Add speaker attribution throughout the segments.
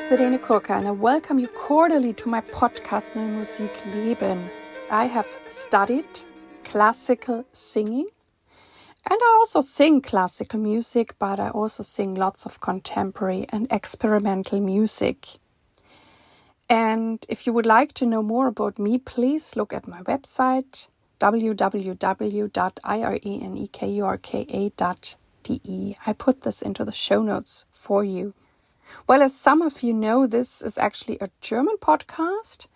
Speaker 1: Sirene Kurka, and I welcome you cordially to my podcast Neue Musik Leben. I have studied classical singing, and I also sing classical music, but I also sing lots of contemporary and experimental music. And if you would like to know more about me, please look at my website www.irenekurka.de. I put this into the show notes for you. Well, as some of you know, this is actually a German podcast,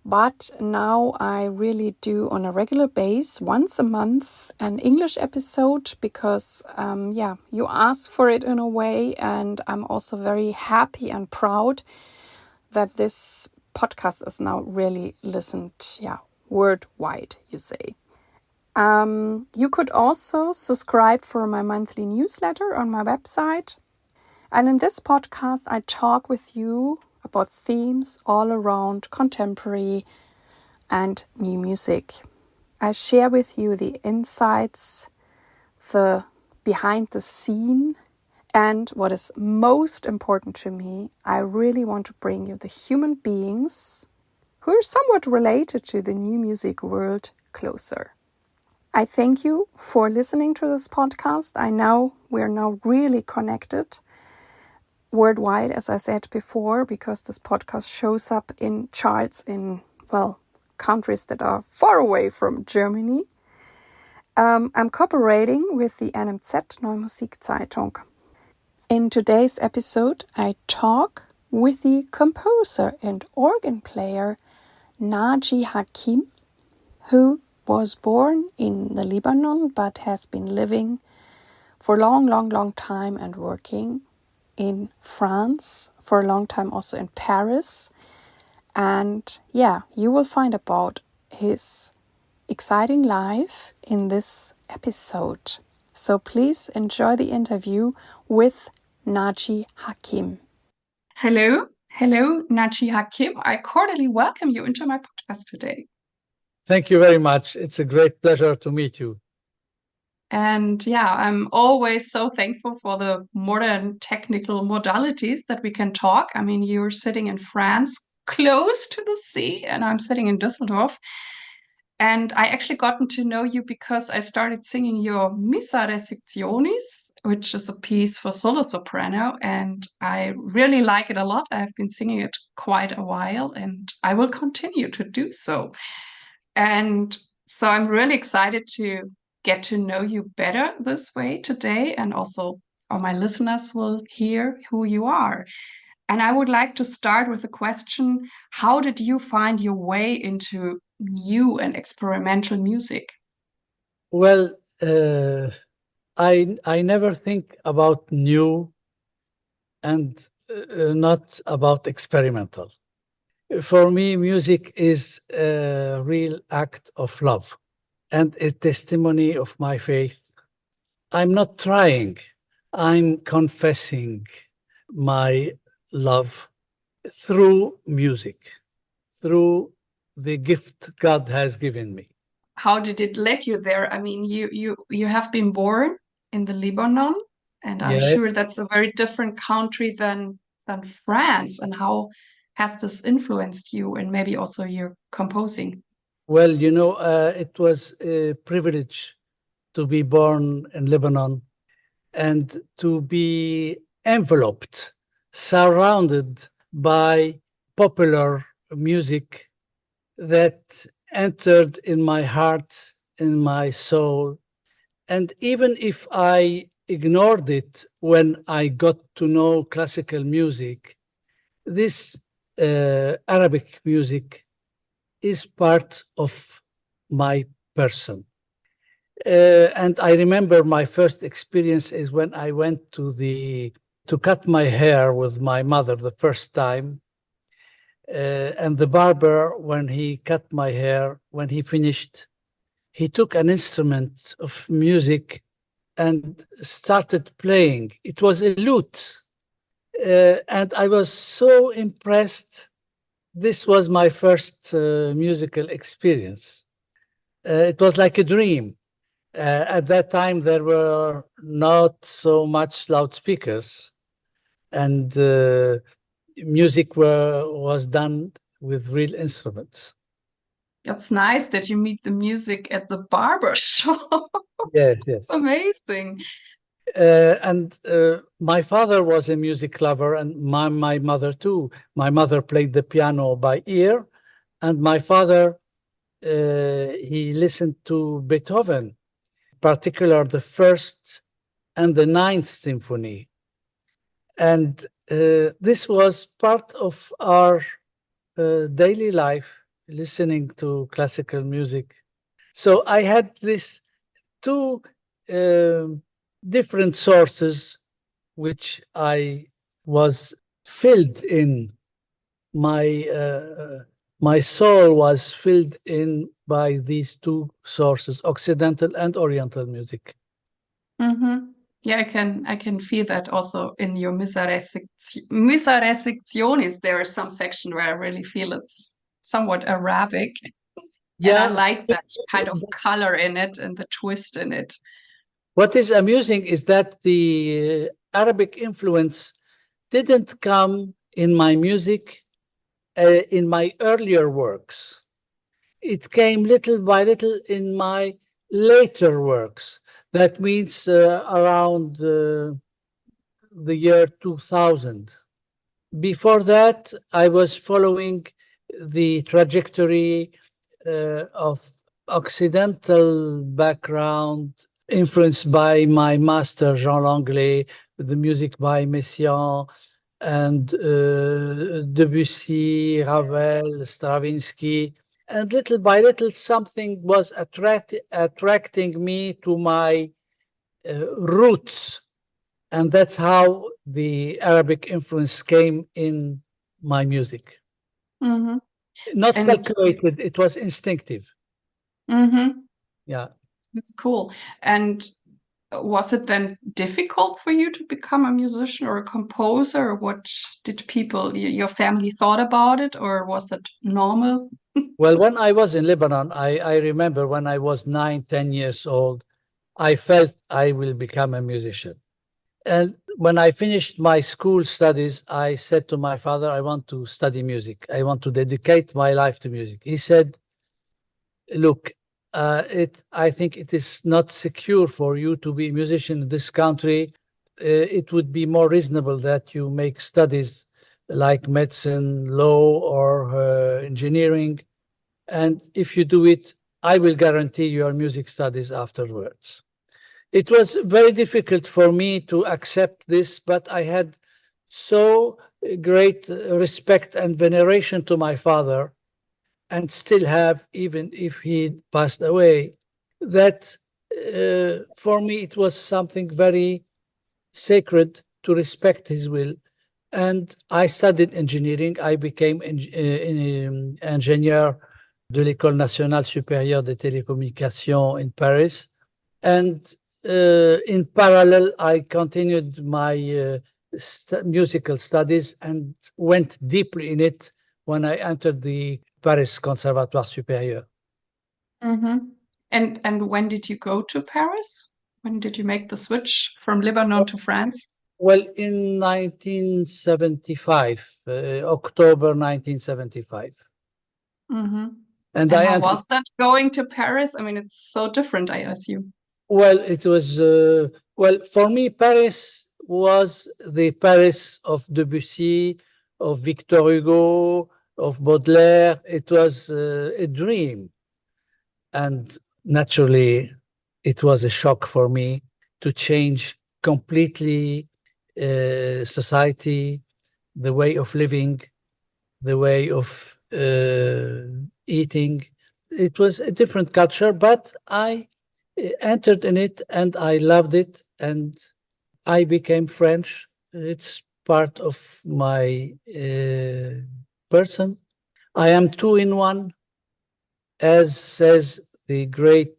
Speaker 1: but now I really do on a regular basis, once a month, an English episode because, you asked for it in a way, and I'm also very happy and proud that this podcast is now really listened, worldwide, you say. You could also subscribe for my monthly newsletter on my website. And in this podcast, I talk with you about themes all around contemporary and new music. I share with you the insights, the behind the scene, and what is most important to me, I really want to bring you the human beings who are somewhat related to the new music world closer. I thank you for listening to this podcast. I know we're now really connected worldwide, as I said before, because this podcast shows up in charts in, countries that are far away from Germany. I'm cooperating with the NMZ Neue Musik Zeitung. In today's episode, I talk with the composer and organ player Naji Hakim, who was born in the Lebanon but has been living for a long time and working in France, for a long time also in Paris. And you will find about his exciting life in this episode. So please enjoy the interview with Naji Hakim. Hello, Naji Hakim. I cordially welcome you into my podcast today.
Speaker 2: Thank you very much. It's a great pleasure to meet you.
Speaker 1: And I'm always so thankful for the modern technical modalities that we can talk. I mean, you're sitting in France, close to the sea, and I'm sitting in Düsseldorf. And I actually gotten to know you because I started singing your Missa Receptionis, which is a piece for solo soprano, and I really like it a lot. I've been singing it quite a while, and I will continue to do so. And so I'm really excited to get to know you better this way today, and also all my listeners will hear who you are. And I would like to start with a question: how did you find your way into new and experimental music?
Speaker 2: Well, I never think about new and not about experimental. For me, music is a real act of love and a testimony of my faith. I'm not trying, I'm confessing my love through music, through the gift God has given me.
Speaker 1: How did it lead you there? I mean, you have been born in the Lebanon, and I'm sure that's a very different country than France. And how has this influenced you and maybe also your composing?
Speaker 2: Well, it was a privilege to be born in Lebanon and to be enveloped, surrounded by popular music that entered in my heart, in my soul. And even if I ignored it when I got to know classical music, this Arabic music is part of my person. And I remember my first experience is when I went to cut my hair with my mother the first time. And the barber, when he cut my hair, when he finished, he took an instrument of music and started playing. It was a lute. And I was so impressed. This was my first musical experience. It was like a dream. At that time, there were not so much loudspeakers. And music was done with real instruments.
Speaker 1: It's nice that you meet the music at the barber shop.
Speaker 2: Yes, yes.
Speaker 1: Amazing.
Speaker 2: And my father was a music lover, and my mother too. My mother played the piano by ear, and my father he listened to Beethoven, particular the first and the ninth symphony, and this was part of our daily life, listening to classical music. So I had these two um different sources which I was filled in. My soul was filled in by these two sources, Occidental and Oriental music.
Speaker 1: Mm-hmm. Yeah, I can feel that also in your Missa Restrictionis. There is some section where I really feel it's somewhat Arabic, and I
Speaker 2: Yeah.
Speaker 1: like that kind of color in it and the twist in it.
Speaker 2: What is amusing is that the Arabic influence didn't come in my music in my earlier works. It came little by little in my later works. That means around the year 2000. Before that, I was following the trajectory of Occidental background, influenced by my master Jean Langlais, the music by Messiaen and Debussy, Ravel, Stravinsky. And little by little, something was attracting me to my roots. And that's how the Arabic influence came in my music.
Speaker 1: Mm-hmm.
Speaker 2: Not
Speaker 1: And
Speaker 2: calculated, it was instinctive.
Speaker 1: mm-hmm.
Speaker 2: Yeah.
Speaker 1: That's cool. And was it then difficult for you to become a musician or a composer? What did people, your family thought about it, or was it normal?
Speaker 2: Well, when I was in Lebanon, I remember when I was 9, 10 years old, I felt I will become a musician. And when I finished my school studies, I said to my father, I want to study music. I want to dedicate my life to music. He said, look, I think it is not secure for you to be a musician in this country. It would be more reasonable that you make studies like medicine, law, or engineering. And if you do it, I will guarantee your music studies afterwards. It was very difficult for me to accept this, but I had so great respect and veneration to my father, and still have, even if he passed away, that for me it was something very sacred to respect his will. And I studied engineering. I became ingénieur de l'École nationale supérieure des télécommunications in Paris. And in parallel, I continued my musical studies and went deeply in it when I entered the Paris Conservatoire Supérieur.
Speaker 1: Mm-hmm. And when did you go to Paris? When did you make the switch from Lebanon to France?
Speaker 2: Well, in 1975, October 1975.
Speaker 1: Mm-hmm.
Speaker 2: And
Speaker 1: And
Speaker 2: I
Speaker 1: how
Speaker 2: entered,
Speaker 1: was that going to Paris? I mean, it's so different, I assume.
Speaker 2: well, it was, well, for me, Paris was the Paris of Debussy, of Victor Hugo, of Baudelaire. It was a dream. And naturally, it was a shock for me to change completely society, the way of living, the way of eating. It was a different culture, but I entered in it and I loved it, and I became French. It's part of my person. I am two in one, as says the great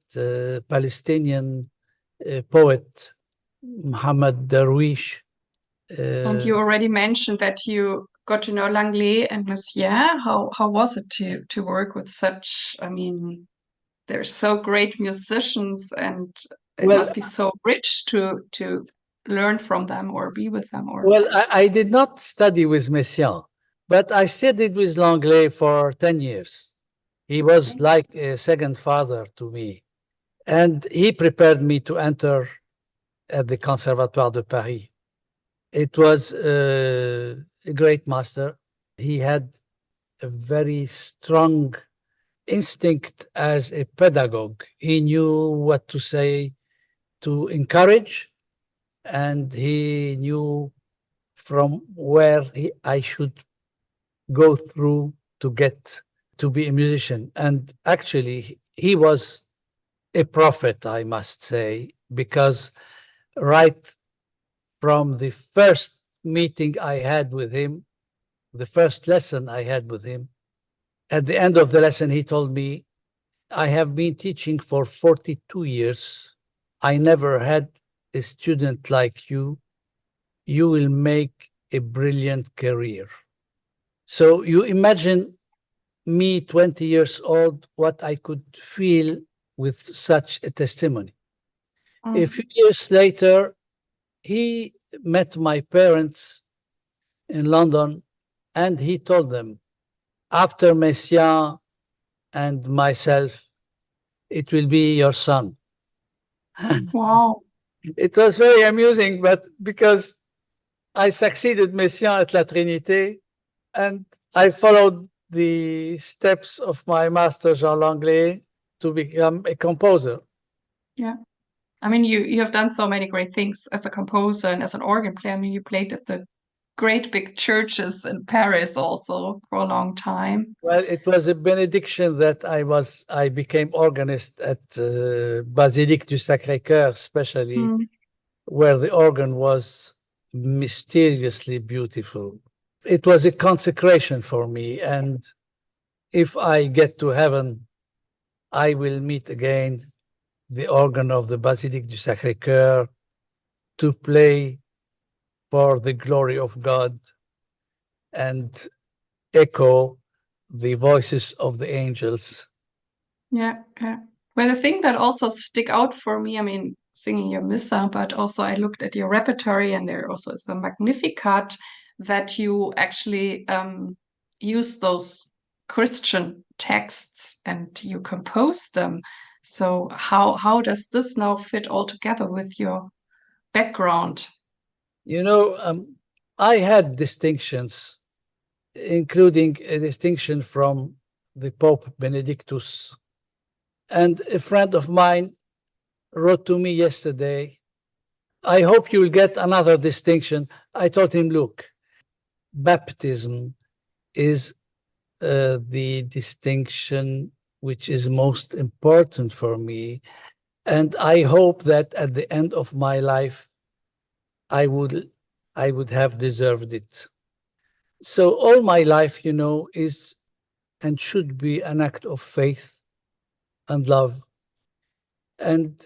Speaker 2: Palestinian poet Muhammad Darwish.
Speaker 1: And you already mentioned that you got to know Langlais and Messiaen. How was it to work with such, I mean, they're so great musicians, and it
Speaker 2: Well,
Speaker 1: must be so rich to learn from them or be with them or
Speaker 2: well, I did not study with Messiaen. But I studied with Langlais for 10 years. He was
Speaker 1: Okay.
Speaker 2: like a second father to me. And he prepared me to enter at the Conservatoire de Paris. It was a great master. He had a very strong instinct as a pedagogue. He knew what to say to encourage, and he knew from where I should go through to get to be a musician. And actually, he was a prophet, I must say, because right from the first meeting I had with him, the first lesson I had with him, at the end of the lesson, he told me, I have been teaching for 42 years. I never had a student like you. You will make a brilliant career. So you imagine me, 20 years old, what I could feel with such a testimony. A
Speaker 1: Mm.
Speaker 2: few years later, he met my parents in London and he told them, after Messiaen and myself, it will be your son.
Speaker 1: Wow.
Speaker 2: It was very amusing, but because I succeeded Messiaen at La Trinité and I followed the steps of my master Jean Langlais to become a composer.
Speaker 1: Yeah. I mean, you have done so many great things as a composer and as an organ player. I mean, you played at the great big churches in Paris also for a long time.
Speaker 2: Well, it was a benediction that I became organist at Basilique du Sacré-Cœur, especially
Speaker 1: Mm.
Speaker 2: where the organ was mysteriously beautiful. It was a consecration for me, and if I get to heaven, I will meet again the organ of the Basilique du Sacré-Cœur to play for the glory of God and echo the voices of the angels.
Speaker 1: Yeah, yeah. Well, the thing that also stick out for me, I mean, singing your Missa, but also I looked at your repertory and there also is a Magnificat that you actually use those Christian texts and you compose them. So how does this now fit all together with your background?
Speaker 2: You know, I had distinctions, including a distinction from the Pope Benedictus. And a friend of mine wrote to me yesterday, I hope you'll get another distinction. I told him, look, baptism is the distinction which is most important for me. And I hope that at the end of my life, I would I would have deserved it. So all my life, you know, is and should be an act of faith and love. And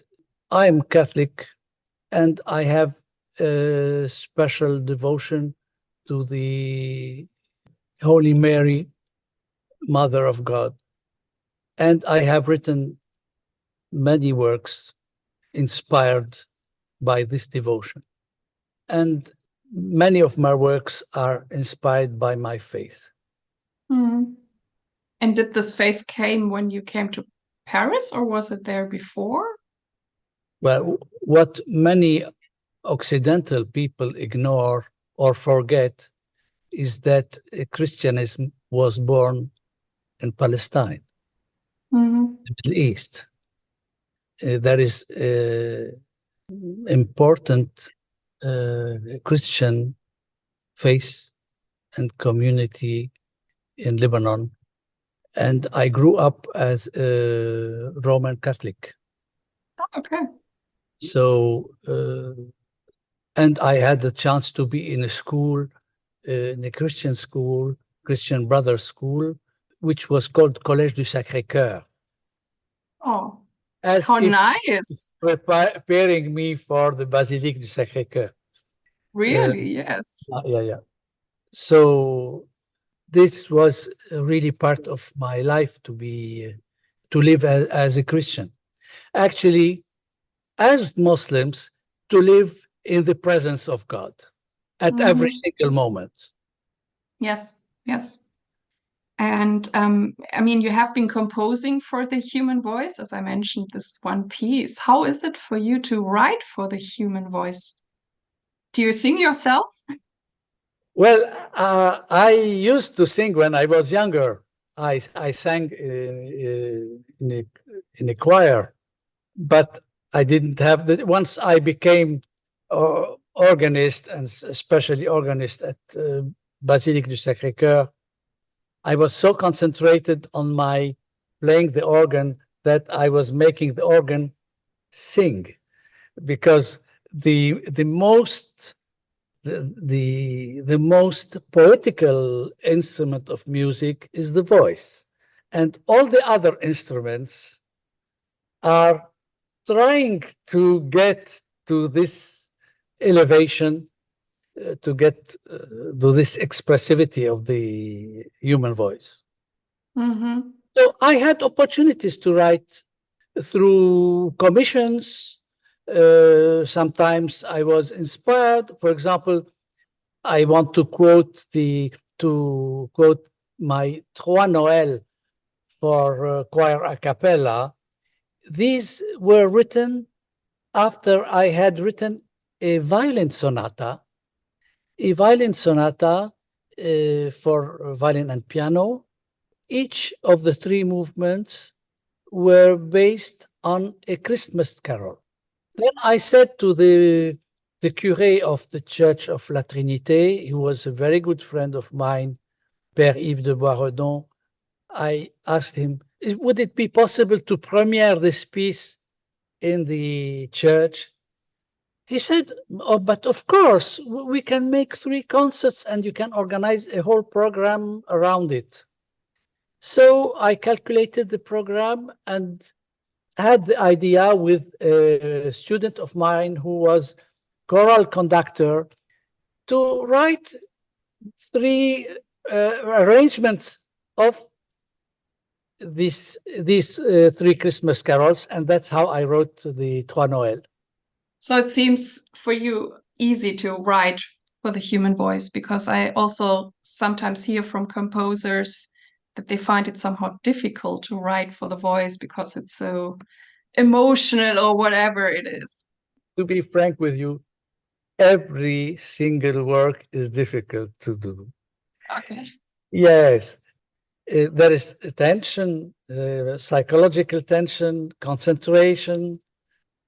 Speaker 2: I am Catholic and I have a special devotion to the Holy Mary, Mother of God. And I have written many works inspired by this devotion. And many of my works are inspired by my faith.
Speaker 1: Mhm. And did this phase came when you came to Paris or was it there before?
Speaker 2: Well, what many Occidental people ignore or forget is that Christianism was born in Palestine,
Speaker 1: Mhm.
Speaker 2: the Middle East. There is important Christian faith and community in Lebanon. And I grew up as a Roman Catholic.
Speaker 1: Okay.
Speaker 2: So, and I had the chance to be in a school, in a Christian school, Christian Brothers School, which was called Collège du Sacré-Cœur,
Speaker 1: Oh,
Speaker 2: as
Speaker 1: how
Speaker 2: if
Speaker 1: nice.
Speaker 2: preparing me for the Basilique du Sacré-Cœur. Uh,
Speaker 1: Really, yes.
Speaker 2: yeah, yeah. So this was really part of my life to live as a Christian. Actually, as Muslims, to live in the presence of God at every
Speaker 1: Hmm.
Speaker 2: single moment.
Speaker 1: Yes. Yes. And I mean, you have been composing for the human voice, as I mentioned, this one piece. How is it for you to write for the human voice? Do you sing yourself?
Speaker 2: Well, I used to sing when I was younger. I sang in a choir, but I didn't have the. Once I became organist, and especially organist at Basilique du Sacré-Cœur, I was so concentrated on my playing the organ that I was making the organ sing, because the most the most poetical instrument of music is the voice, and all the other instruments are trying to get to this elevation, to get to this expressivity of the human voice.
Speaker 1: Mm-hmm.
Speaker 2: So I had opportunities to write through commissions. Sometimes I was inspired. For example, I want to quote my Trois Noël for choir a cappella. These were written after I had written a violin sonata, for violin and piano. Each of the three movements were based on a Christmas carol. Then I said to the curé of the Church of La Trinité, who was a very good friend of mine, Père Yves de Boisredon, I asked him, would it be possible to premiere this piece in the church? He said, oh, but of course, we can make 3 concerts and you can organize a whole program around it. So I calculated the program and had the idea with a student of mine who was choral conductor to write 3 arrangements of these 3 Christmas carols, and that's how I wrote the Trois Noël.
Speaker 1: So it seems for you easy to write for the human voice, because I also sometimes hear from composers that they find it somehow difficult to write for the voice because it's so emotional or whatever it is.
Speaker 2: To be frank with you, every single work is difficult to do.
Speaker 1: Okay.
Speaker 2: Yes, there is tension, psychological tension, concentration.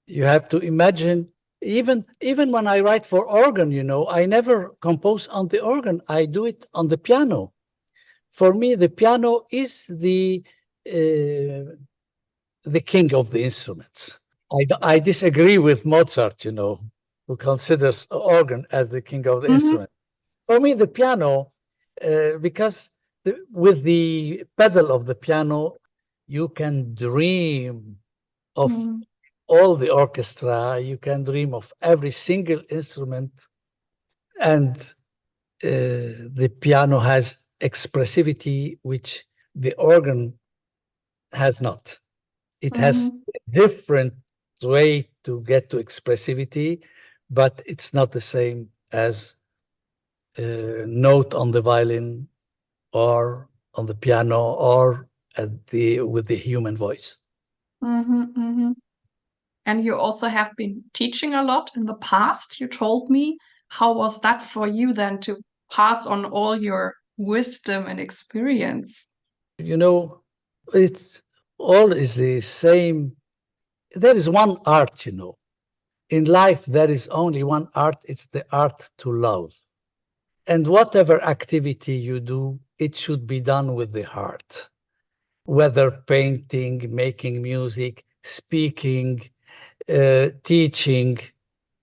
Speaker 2: You have to imagine, even when I write for organ, I never compose on the organ. I do it on the piano. For me, the piano is the king of the instruments. I disagree with Mozart, who considers organ as the king of the instrument. For me, the piano, because with the pedal of the piano, you can dream of all the orchestra, you can dream of every single instrument, and the piano has expressivity which the organ has not. It has a different way to get to expressivity, but it's not the same as a note on the violin or on the piano or with the human voice.
Speaker 1: And you also have been teaching a lot in the past, you told me. How was that for you then to pass on all your wisdom and experience?
Speaker 2: It's all is the same. There is one art, In life, there is only one art. It's the art to love. And whatever activity you do, it should be done with the heart. Whether painting, making music, speaking, teaching,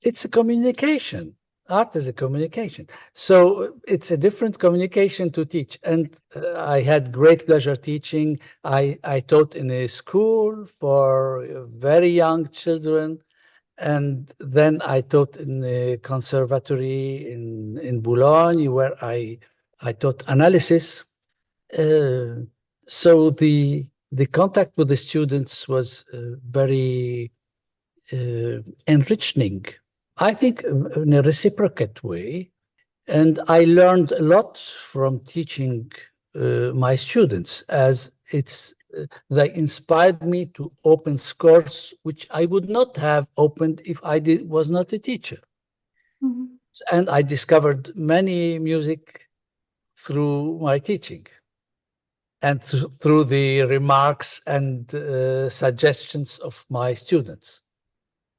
Speaker 2: it's a communication. Art is a communication. So it's a different communication to teach. And I had great pleasure teaching. I taught in a school for very young children. And then I taught in a conservatory in Boulogne, where I taught analysis. So the contact with the students was very enriching. I think in a reciprocate way. And I learned a lot from teaching my students, as they inspired me to open scores which I would not have opened if was not a teacher.
Speaker 1: Mhm.
Speaker 2: And I discovered many music through my teaching and through the remarks and suggestions of my students.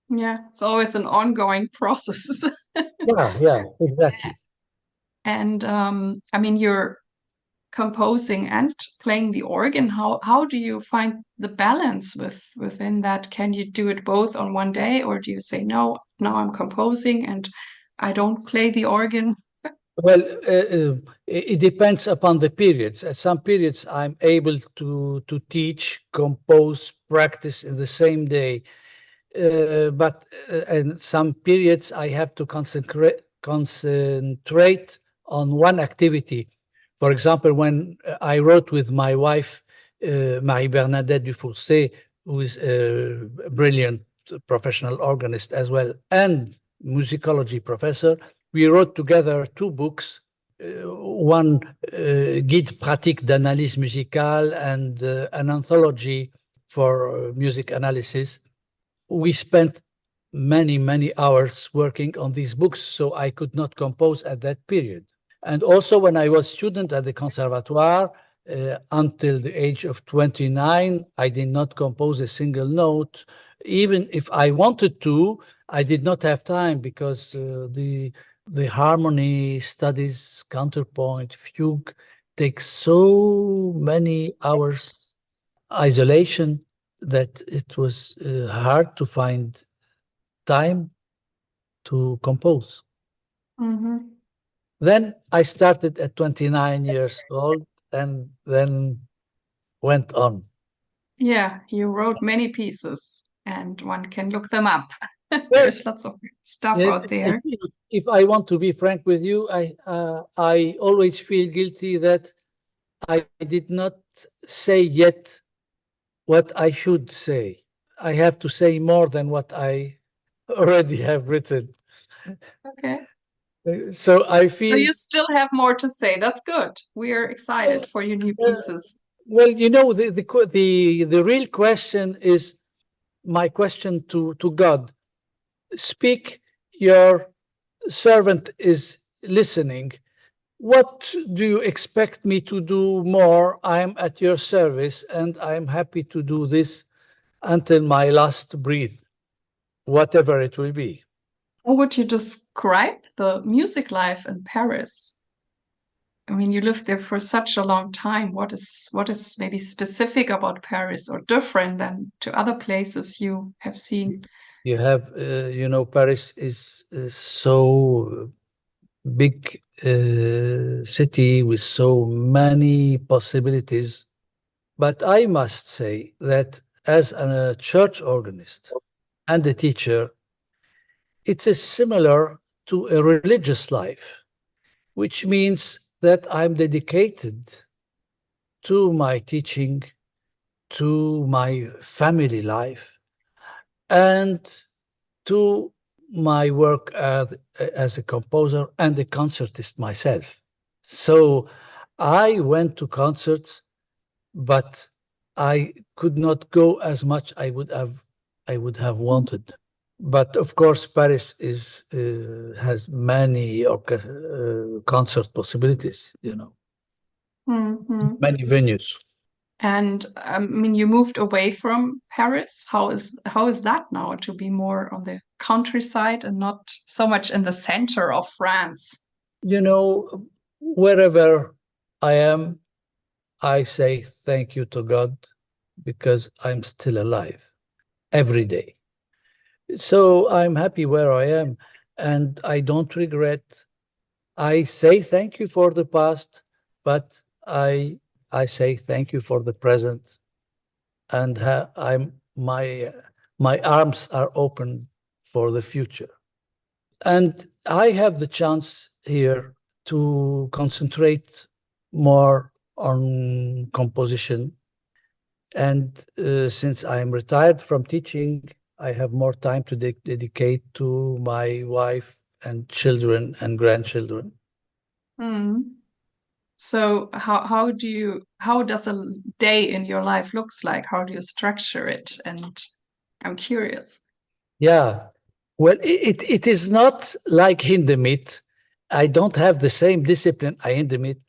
Speaker 1: Yeah, it's always an ongoing process.
Speaker 2: Yeah, exactly.
Speaker 1: And I mean, you're composing and playing the organ. How do you find the balance within that? Can you do it both on one day, or do you say, no, now I'm composing and I don't play the organ?
Speaker 2: Well, it depends upon the periods. At some periods, I'm able to teach, compose, practice in the same day. But in some periods, I have to concentrate on one activity. For example, when I wrote with my wife, Marie-Bernadette Dufourcé, who is a brilliant professional organist as well, and musicology professor, we wrote together two books, one guide pratique d'analyse musicale and an anthology for music analysis. We spent many hours working on these books, so I could not compose at that period. And also, when I was student at the conservatoire, until the age of 29, I did not compose a single note. Even if I wanted to, I did not have time because the harmony studies, counterpoint, fugue takes so many hours isolation that it was hard to find time to compose.
Speaker 1: Hmm.
Speaker 2: Then I started at 29 years old and then went on.
Speaker 1: Yeah, you wrote many pieces, and one can look them up.
Speaker 2: Well,
Speaker 1: There's lots of stuff
Speaker 2: if,
Speaker 1: out there.
Speaker 2: if I want to be frank with you, I always feel guilty that I did not say yet what I should say. I have to say more than what I already have written.
Speaker 1: Okay.
Speaker 2: So I
Speaker 1: So
Speaker 2: feel
Speaker 1: you still have more to say. That's good. We are excited for your new
Speaker 2: uh,
Speaker 1: pieces.
Speaker 2: well, the real question is my question to God. Speak, your servant is listening. What do you expect me to do more? I'm at your service and I'm happy to do this until my last breath, whatever it will be.
Speaker 1: How would you describe the music life in Paris? I mean, you lived there for such a long time. What is maybe specific about Paris or different than to other places you have seen?
Speaker 2: You have, Paris is so big city with so many possibilities. But I must say that as a church organist and a teacher, it is similar to a religious life, which means that I'm dedicated to my teaching, to my family life, and to my work as a composer and a concertist myself. So I went to concerts, but I could not go as much I would have wanted. But of course, Paris is has many concert possibilities,
Speaker 1: Hmm.
Speaker 2: many venues.
Speaker 1: And I mean, you moved away from Paris. How is that now to be more on the countryside and not so much in the center of France?
Speaker 2: Wherever I am, I say thank you to God because I'm still alive every day. So I'm happy where I am and I don't regret. I say thank you for the past, but I say thank you for the present, and my arms are open for the future. And I have the chance here to concentrate more on composition. And since I'm retired from teaching, I have more time to dedicate to my wife and children and grandchildren.
Speaker 1: Mm. So how does a day in your life looks like? How do you structure it? And I'm curious.
Speaker 2: Yeah. Well, it is not like Hindemith. I don't have the same discipline I Hindemith,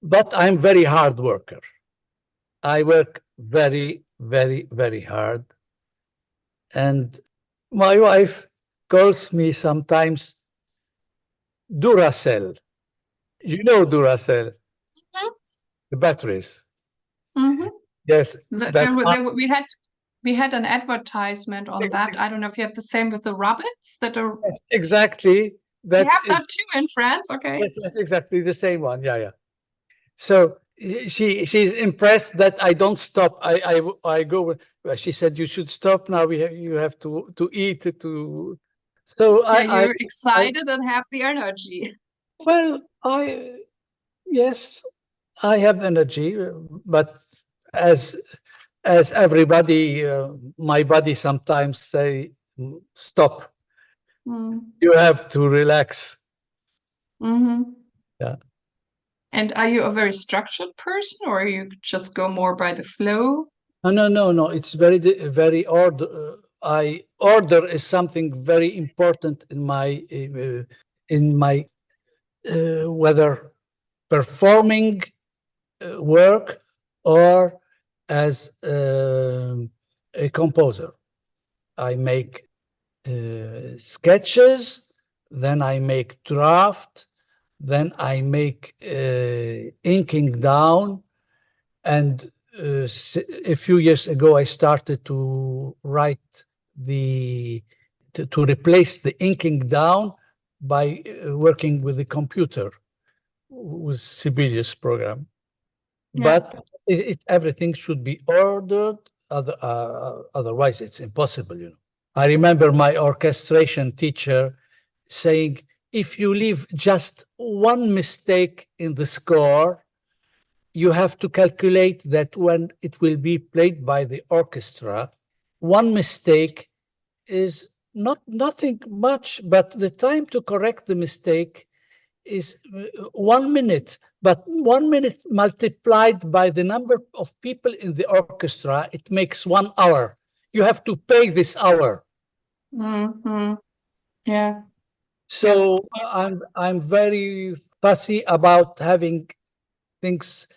Speaker 2: but I'm very hard worker. I work very, very, very hard. And my wife calls me sometimes Duracell. You know Duracell, the batteries.
Speaker 1: Mm-hmm.
Speaker 2: Yes, that
Speaker 1: We had an advertisement on that. I don't know if you had the same with the rabbits that are.
Speaker 2: yes, exactly.
Speaker 1: We
Speaker 2: That
Speaker 1: have
Speaker 2: is
Speaker 1: that too in France. Okay.
Speaker 2: yes, yes, exactly the same one. Yeah, yeah. So she's impressed that I don't stop. I go. Well, she said you should stop now. You have to eat to. So
Speaker 1: Yeah,
Speaker 2: I
Speaker 1: you're
Speaker 2: I
Speaker 1: excited and have the energy.
Speaker 2: well I yes I have energy, but as as everybody, my body sometimes say stop.
Speaker 1: Mm.
Speaker 2: You have to relax.
Speaker 1: Mm-hmm.
Speaker 2: Yeah.
Speaker 1: And are you a very structured person, or you just go more by the flow?
Speaker 2: No, no, no, no. It's very order. I order is something very important in my whether performing work or as a composer. I make sketches, then I make draft, then I make inking down, and a few years ago, I started to write to replace the inking down by working with the computer with Sibelius program.
Speaker 1: Yeah.
Speaker 2: But everything should be ordered, otherwise it's impossible, you know. I remember my orchestration teacher saying, if you leave just one mistake in the score, you have to calculate that when it will be played by the orchestra, one mistake is nothing much, but the time to correct the mistake is 1 minute. But 1 minute multiplied by the number of people in the orchestra, it makes 1 hour. You have to pay this hour.
Speaker 1: Mm-hmm. Yeah. Yes.
Speaker 2: So I'm very fussy about having things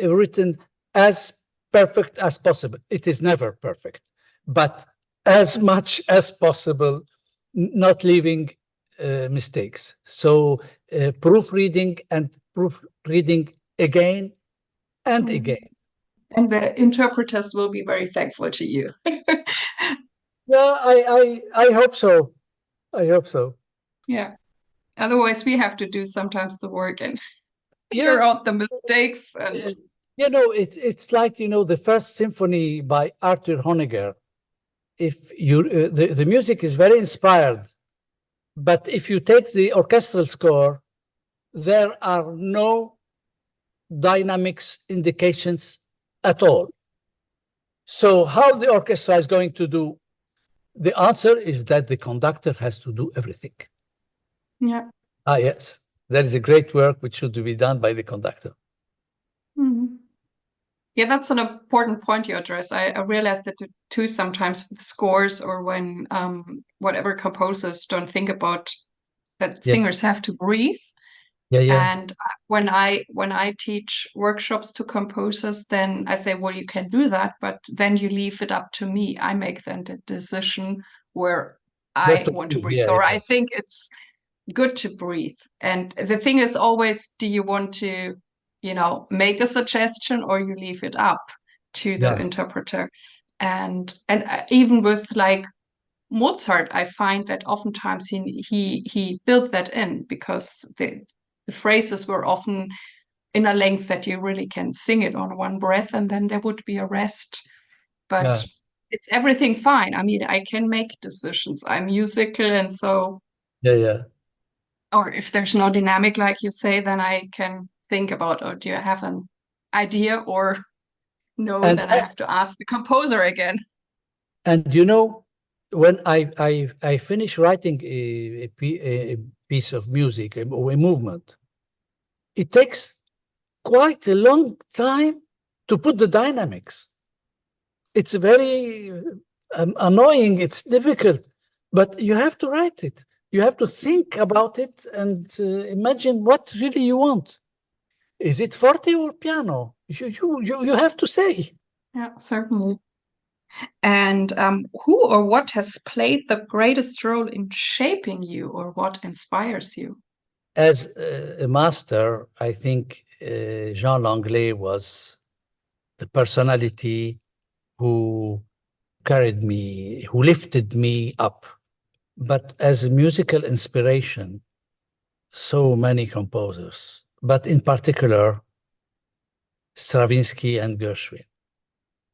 Speaker 2: written as perfect as possible. It is never perfect, but as much as possible, not leaving mistakes. So proofreading and proofreading again and
Speaker 1: Mhm.
Speaker 2: again.
Speaker 1: And the interpreters will be very thankful to you.
Speaker 2: Yeah, I hope so. I hope so.
Speaker 1: Yeah. Otherwise, we have to do sometimes the work and
Speaker 2: Yeah,
Speaker 1: figure out the mistakes and.
Speaker 2: uh, you know, it's like, you know, the first symphony by Arthur Honegger. If you the music is very inspired, but if you take the orchestral score, there are no dynamics indications at all. So how the orchestra is going to do? The answer is that the conductor has to do everything.
Speaker 1: Yeah.
Speaker 2: Ah, yes, there is a great work which should be done by the conductor.
Speaker 1: Mhm. Yeah, that's an important point you address. I realized that too sometimes with scores or when whatever composers don't think about that
Speaker 2: Yeah,
Speaker 1: singers have to breathe.
Speaker 2: yeah, yeah,
Speaker 1: And when I teach workshops to composers, then I say, well, you can do that, but then you leave it up to me. I make then the decision where
Speaker 2: what
Speaker 1: I
Speaker 2: to
Speaker 1: want to
Speaker 2: do?
Speaker 1: breathe,
Speaker 2: Yeah,
Speaker 1: or
Speaker 2: yeah,
Speaker 1: I think it's good to breathe. And the thing is always, do you want to, make a suggestion or you leave it up to the
Speaker 2: yeah,
Speaker 1: interpreter? And even with like Mozart, I find that oftentimes he built that in because the phrases were often in a length that you really can sing it on one breath, and then there would be a rest.
Speaker 2: yeah,
Speaker 1: But it's everything fine. I mean, I can make decisions. I'm musical, and so,
Speaker 2: yeah, yeah.
Speaker 1: or if there's no dynamic, like you say, then I can think about, oh, do you have an idea? Or no,
Speaker 2: And
Speaker 1: then I have to ask the composer again.
Speaker 2: and you know, when I finish writing a piece of music, a movement, it takes quite a long time to put the dynamics. It's very annoying, it's difficult, but you have to write it. You have to think about it and imagine what really you want. Is it forte or piano? You have to say.
Speaker 1: Yeah, certainly. And who or what has played the greatest role in shaping you, or what inspires you?
Speaker 2: As a master, I think Jean Langlais was the personality who carried me, who lifted me up. But as a musical inspiration, so many composers, but in particular, Stravinsky and Gershwin.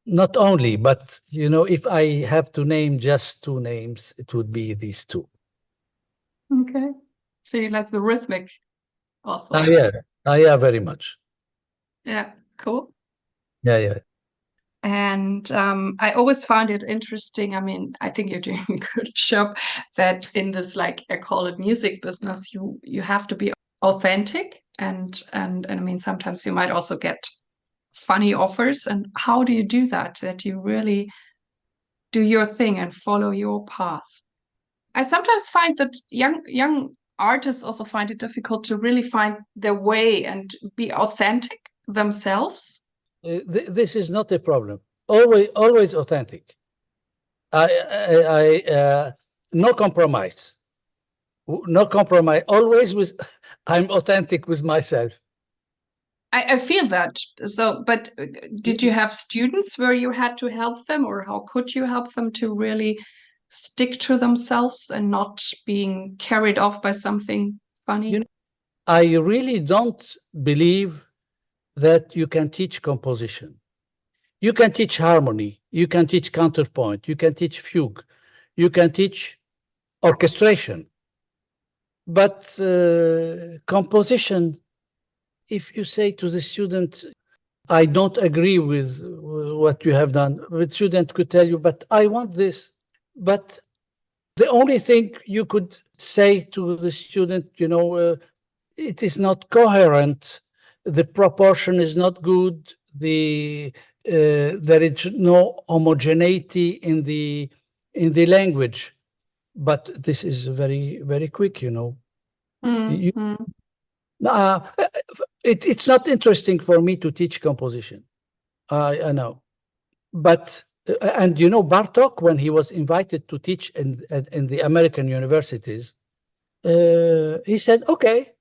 Speaker 2: Not only, but if I have to name just two names, it would be these two.
Speaker 1: Okay. So you like the rhythmic also?
Speaker 2: Yeah, yeah, very much.
Speaker 1: Yeah, cool.
Speaker 2: Yeah, yeah.
Speaker 1: And I always found it interesting. I mean, I think you're doing a good job that in this, like I call it music business, you have to be authentic and I mean sometimes you might also get funny offers. And how do you do that? That you really do your thing and follow your path. I sometimes find that young artists also find it difficult to really find their way and be authentic themselves.
Speaker 2: This is not a problem. Always authentic. No compromise. No compromise. Always with, I'm authentic with myself.
Speaker 1: I feel that. So, but did you have students where you had to help them, or how could you help them to really stick to themselves and not being carried off by something funny?
Speaker 2: I really don't believe that you can teach composition. You can teach harmony, you can teach counterpoint, you can teach fugue, you can teach orchestration. But composition, if you say to the student, I don't agree with what you have done, the student could tell you, but I want this. But the only thing you could say to the student, it is not coherent, the proportion is not good, there is no homogeneity in the language. But this is very very quick. You,
Speaker 1: Mm-hmm.
Speaker 2: uh, it's not interesting for me to teach composition. I know, but and Bartok, when he was invited to teach in the American universities, he said, "Okay,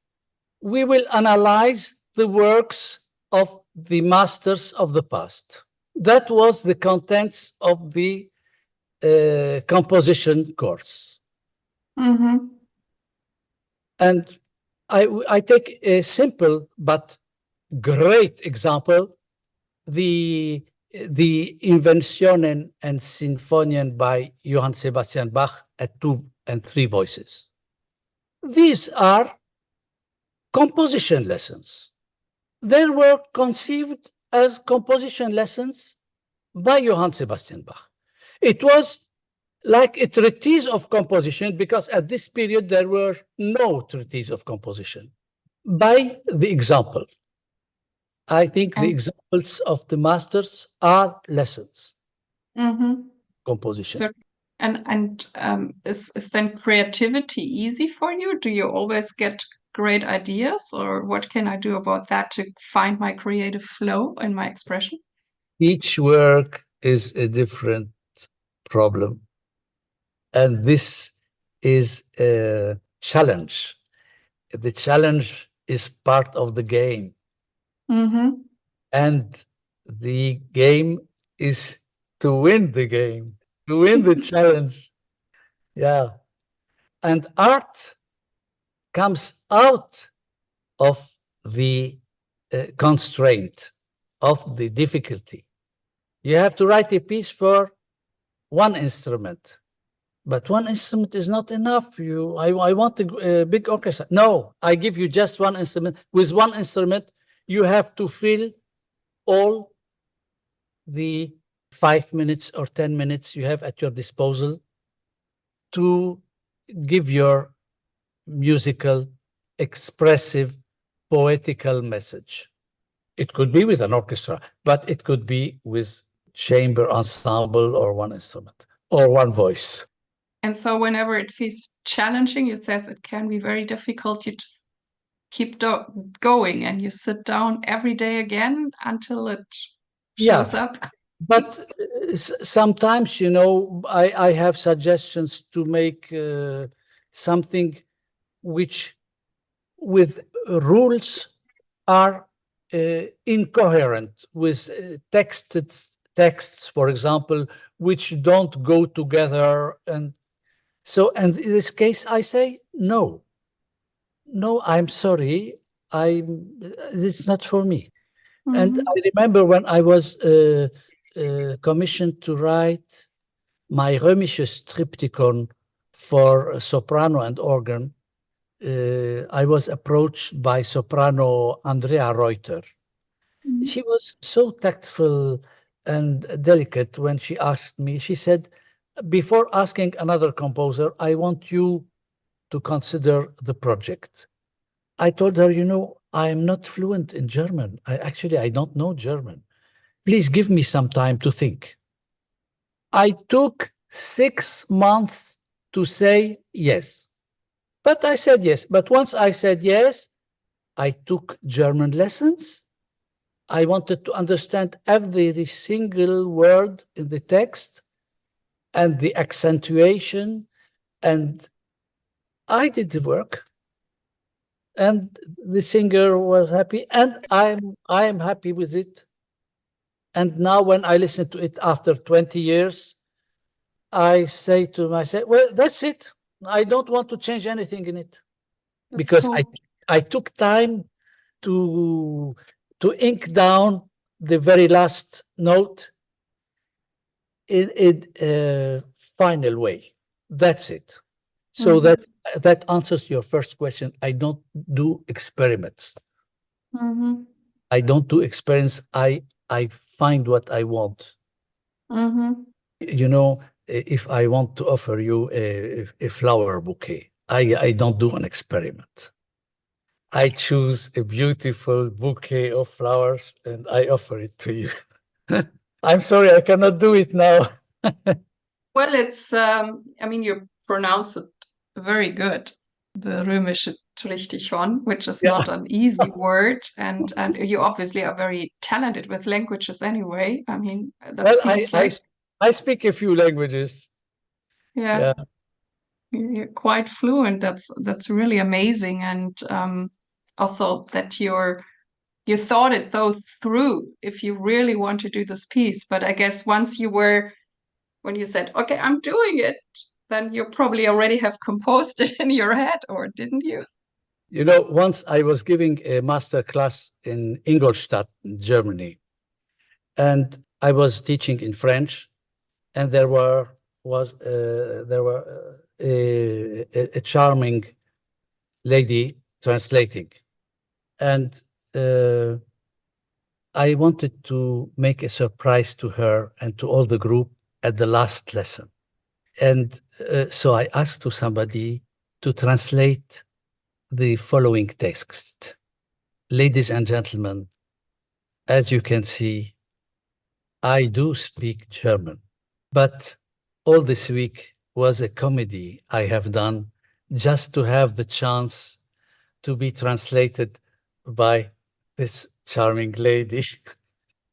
Speaker 2: we will analyze the works of the masters of the past." That was the contents of the composition course.
Speaker 1: Mm-hmm.
Speaker 2: And I take a simple but great example, the Inventionen and Sinfonien by Johann Sebastian Bach at 2 and 3 voices. These are composition lessons. They were conceived as composition lessons by Johann Sebastian Bach. It was like a treatise of composition, because at this period there were no treatise of composition. By the example, I think the
Speaker 1: And
Speaker 2: examples of the masters are lessons,
Speaker 1: mm-hmm.
Speaker 2: composition.
Speaker 1: So, and is then creativity easy for you? Do you always get great ideas, or what can I do about that to find my creative flow in my expression?
Speaker 2: Each work is a different problem, and this is a challenge. The challenge is part of the game,
Speaker 1: Mm-hmm.
Speaker 2: and the game is to win the game, to win the challenge. Yeah. And art comes out of the constraint, of the difficulty. You have to write a piece for one instrument, but one instrument is not enough. I want a big orchestra. No, I give you just one instrument. With one instrument, you have to fill all the 5 minutes or 10 minutes you have at your disposal to give your musical, expressive poetical message. It could be with an orchestra, but it could be with chamber ensemble or one instrument or one voice.
Speaker 1: And so whenever it feels challenging, you says it can be very difficult. You just keep going and you sit down every day again until it shows up.
Speaker 2: But sometimes, I have suggestions to make something which with rules are incoherent with texts, for example, which don't go together. And in this case, I say, no, I'm sorry. It's not for me. And I remember when I was commissioned to write my Römisches Triptychon for soprano and organ, I was approached by soprano Andrea Reuter. She was so tactful and delicate when she asked me. She said, before asking another composer, I want you to consider the project. I told her, I am not fluent in German. I don't know German. Please give me some time to think. I took 6 months to say yes. But I said yes. But once I said yes, I took German lessons. I wanted to understand every single word in the text and the accentuation. And I did the work. And the singer was happy. And I am happy with it. And now when I listen to it after 20 years, I say to myself, well, that's it. I don't want to change anything in it. That's because cool. I took time to ink down the very last note in a final way. That's it. So that answers your first question. I don't do experiments. I don't do experiments. I find what I want. If I want to offer you a flower bouquet, I don't do an experiment. I choose a beautiful bouquet of flowers and I offer it to you. I'm sorry, I cannot do it now.
Speaker 1: Well, it's, you pronounce it very good, the Römische Trichtichon, which is not an easy word. And you obviously are very talented with languages anyway. Seems like...
Speaker 2: I speak a few languages.
Speaker 1: Yeah. You're quite fluent. That's really amazing. And also that you thought it through if you really want to do this piece. But I guess when you said, okay, I'm doing it, then you probably already have composed it in your head, or didn't you?
Speaker 2: Once I was giving a master class in Ingolstadt, Germany, and I was teaching in French, and there was a charming lady translating, and I wanted to make a surprise to her and to all the group at the last lesson. And so I asked to somebody to translate the following text. Ladies and gentlemen, as you can see, I do speak German, but all this week was a comedy I have done just to have the chance to be translated by this charming lady.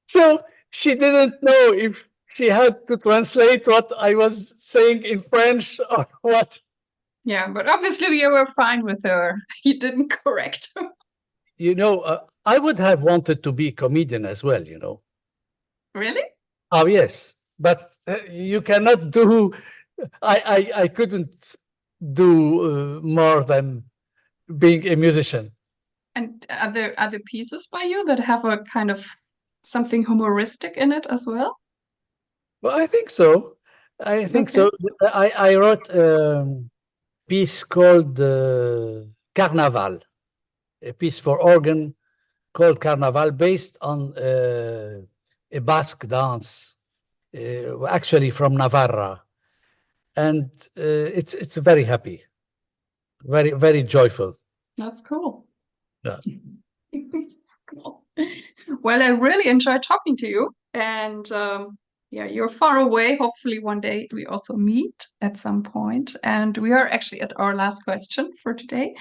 Speaker 2: So she didn't know if she had to translate what I was saying in French or what.
Speaker 1: Yeah, but obviously you were fine with her. You didn't correct her.
Speaker 2: I would have wanted to be a comedian as well,
Speaker 1: Really?
Speaker 2: Oh, yes. But you cannot do, I couldn't do more than being a musician.
Speaker 1: And are there other pieces by you that have a kind of something humoristic in it as well?
Speaker 2: Well, I think so. So. I wrote a piece called Carnaval, a piece for organ called Carnaval, based on a Basque dance, actually from Navarra. And it's very happy, very, very joyful.
Speaker 1: That's cool.
Speaker 2: Yeah.
Speaker 1: Well, I really enjoyed talking to you. And yeah, you're far away. Hopefully, one day we also meet at some point. And we are actually at our last question for today.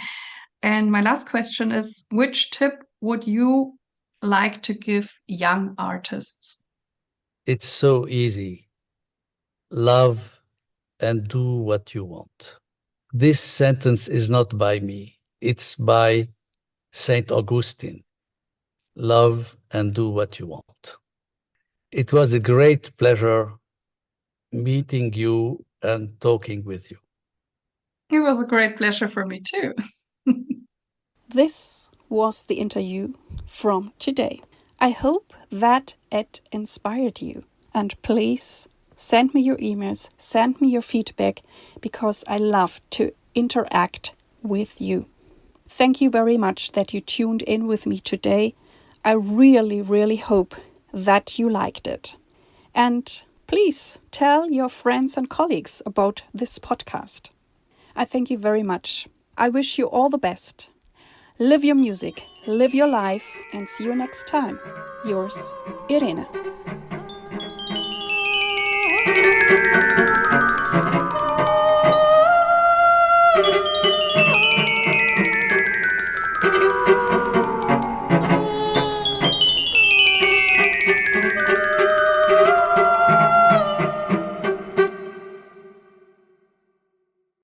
Speaker 1: And my last question is, which tip would you like to give young artists?
Speaker 2: It's so easy. Love and do what you want. This sentence is not by me, it's by Saint Augustine. Love and do what you want. It was a great pleasure meeting you and talking with you.
Speaker 1: It was a great pleasure for me too. This was the interview from today. I hope that it inspired you. And please send me your emails, send me your feedback, because I love to interact with you. Thank you very much that you tuned in with me today. I really, really hope that you liked it. And please tell your friends and colleagues about this podcast. I thank you very much. I wish you all the best. Live your music, live your life, and see you next time. Yours, Irene.